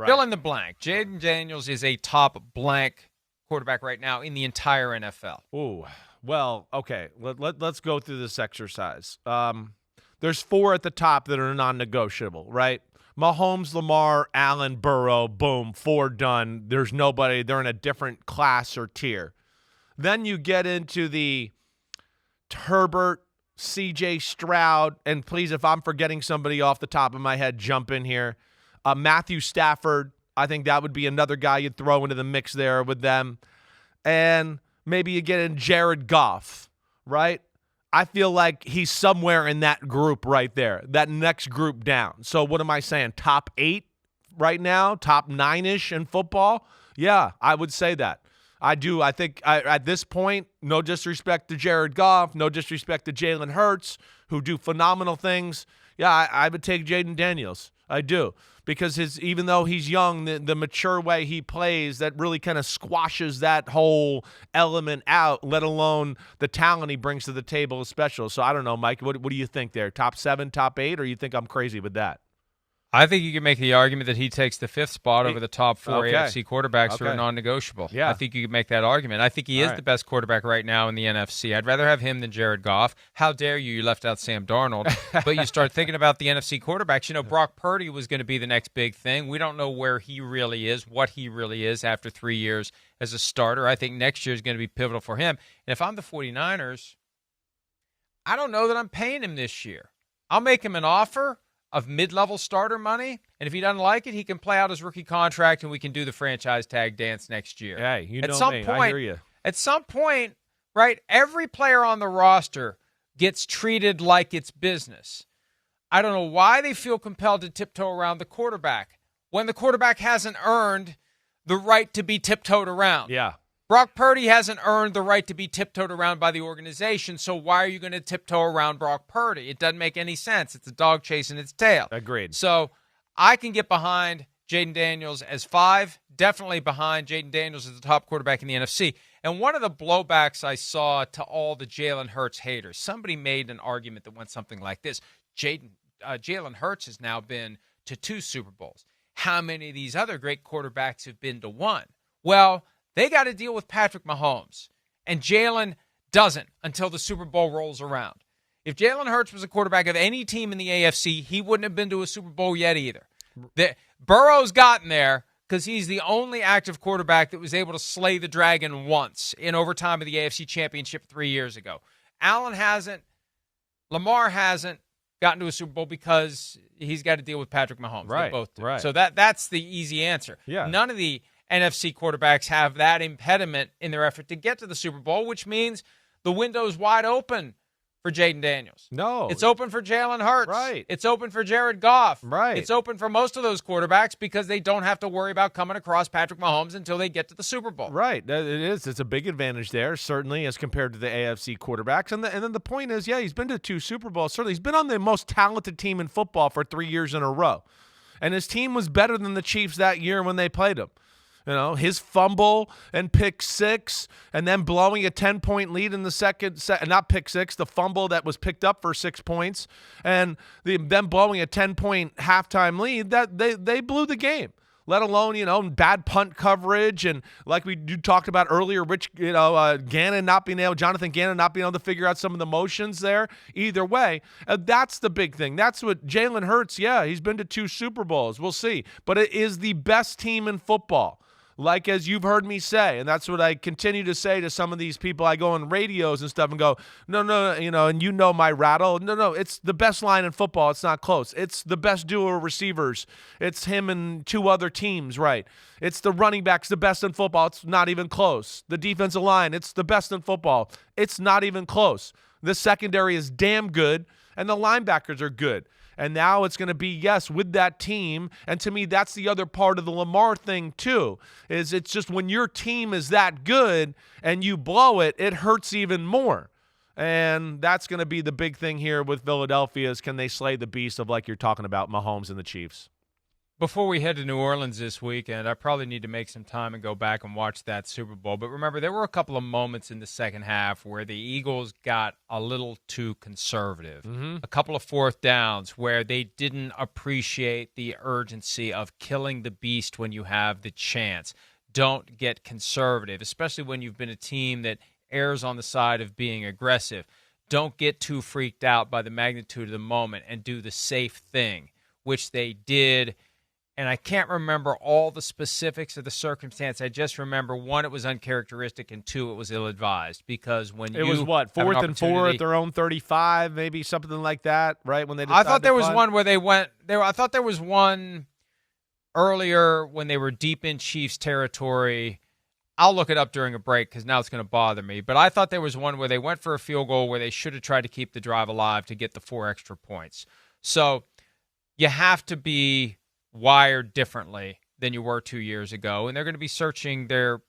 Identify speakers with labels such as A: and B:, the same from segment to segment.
A: Right.
B: Fill in the blank. Jayden Daniels is a top blank quarterback right now in the entire NFL.
A: Ooh, well, okay. Let's go through this exercise. There's 4 at the top that are non-negotiable, right? Mahomes, Lamar, Allen, Burrow, boom, 4 done. There's nobody. They're in a different class or tier. Then you get into the Herbert, C.J. Stroud, and please, if I'm forgetting somebody off the top of my head, jump in here. Matthew Stafford, I think that would be another guy you'd throw into the mix there with them. And maybe you get in Jared Goff, right? I feel like he's somewhere in that group right there, that next group down. So what am I saying? Top 8 right now? Top 9-ish in football? Yeah, I would say that. I do. I think at this point, no disrespect to Jared Goff, no disrespect to Jalen Hurts, who do phenomenal things. Yeah, I would take Jayden Daniels. I do. Because even though he's young, the mature way he plays, that really kind of squashes that whole element out, let alone the talent he brings to the table is special. So I don't know, Mike, what do you think there? Top 7, top 8, or you think I'm crazy with that?
B: I think you can make the argument that he takes the 5th spot over the top 4 AFC quarterbacks who are non-negotiable.
A: Yeah.
B: I think you can make that argument. I think he is the best quarterback right now in the NFC. I'd rather have him than Jared Goff. How dare you? You left out Sam Darnold. But you start thinking about the NFC quarterbacks. You know, Brock Purdy was going to be the next big thing. We don't know where he really is, what he really is after 3 years as a starter. I think next year is going to be pivotal for him. And if I'm the 49ers, I don't know that I'm paying him this year. I'll make him an offer of mid-level starter money, and if he doesn't like it, he can play out his rookie contract, and we can do the franchise tag dance next year.
A: Hey, you know me. I hear you.
B: At some point, right, every player on the roster gets treated like it's business. I don't know why they feel compelled to tiptoe around the quarterback when the quarterback hasn't earned the right to be tiptoed around.
A: Yeah.
B: Brock Purdy hasn't earned the right to be tiptoed around by the organization, so why are you going to tiptoe around Brock Purdy? It doesn't make any sense. It's a dog chasing its tail.
A: Agreed.
B: So I can get behind Jayden Daniels as 5, definitely behind Jayden Daniels as the top quarterback in the NFC. And one of the blowbacks I saw to all the Jalen Hurts haters, somebody made an argument that went something like this. Jalen Hurts has now been to 2 Super Bowls. How many of these other great quarterbacks have been to 1? Well, they got to deal with Patrick Mahomes, and Jalen doesn't until the Super Bowl rolls around. If Jalen Hurts was a quarterback of any team in the AFC, he wouldn't have been to a Super Bowl yet either. Burrow's gotten there because he's the only active quarterback that was able to slay the dragon once in overtime of the AFC Championship 3 years ago. Allen hasn't. Lamar hasn't gotten to a Super Bowl because he's got to deal with Patrick Mahomes.
A: Right,
B: They both do.
A: right.
B: So that's the easy answer.
A: Yeah.
B: None of the NFC quarterbacks have that impediment in their effort to get to the Super Bowl, which means the window's wide open for Jayden Daniels.
A: No.
B: It's open for Jalen Hurts.
A: Right.
B: It's open for Jared Goff.
A: Right.
B: It's open for most of those quarterbacks because they don't have to worry about coming across Patrick Mahomes until they get to the Super Bowl.
A: Right. It is. It's a big advantage there, certainly, as compared to the AFC quarterbacks. And then the point is, yeah, he's been to 2 Super Bowls. Certainly, he's been on the most talented team in football for 3 years in a row. And his team was better than the Chiefs that year when they played him. You know, his fumble and pick 6 and then blowing a 10-point lead in the second set, not pick 6, the fumble that was picked up for 6 points, and them blowing a 10-point halftime lead, that they blew the game. Let alone, bad punt coverage, and like you talked about earlier, Jonathan Gannon not being able to figure out some of the motions there. Either way, that's the big thing. That's what Jalen Hurts, yeah, he's been to 2 Super Bowls. We'll see. But it is the best team in football. Like as you've heard me say, and that's what I continue to say to some of these people. I go on radios and stuff and go, no, and my rattle. No, it's the best line in football. It's not close. It's the best duo of receivers. It's him and 2 other teams, right? It's the running backs, the best in football. It's not even close. The defensive line, it's the best in football. It's not even close. The secondary is damn good, and the linebackers are good. And now it's going to be, yes, with that team. And to me, that's the other part of the Lamar thing, too, is it's just when your team is that good and you blow it, it hurts even more. And that's going to be the big thing here with Philadelphia is can they slay the beast of, like you're talking about, Mahomes and the Chiefs.
B: Before we head to New Orleans this weekend, I probably need to make some time and go back and watch that Super Bowl. But remember, there were a couple of moments in the second half where the Eagles got a little too conservative. A couple of fourth downs where they didn't appreciate the urgency of killing the beast when you have the chance. Don't get conservative, especially when you've been a team that errs on the side of being aggressive. Don't get too freaked out by the magnitude of the moment and do the safe thing, which they did. And I can't remember all the specifics of the circumstance. I just remember, one, it was uncharacteristic, and two, it was ill-advised. Because when
A: it was what, 4th and 4 at their own 35, maybe something like that, right? When they
B: I thought there was one where they went there. I thought there was one earlier when they were deep in Chiefs territory. I'll look it up during a break because now it's going to bother me. But I thought there was one where they went for a field goal where they should have tried to keep the drive alive to get the 4 extra points. So you have to be wired differently than you were 2 years ago, and they're going to be searching their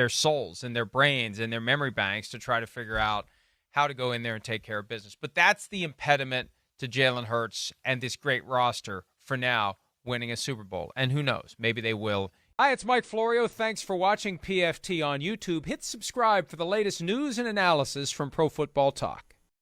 B: souls and their brains and their memory banks to try to figure out how to go in there and take care of business. But that's the impediment to Jalen Hurts and this great roster for now winning a Super Bowl. And who knows, maybe they will. Hi, it's Mike Florio. Thanks for watching PFT on YouTube. Hit subscribe for the latest news and analysis from Pro Football Talk.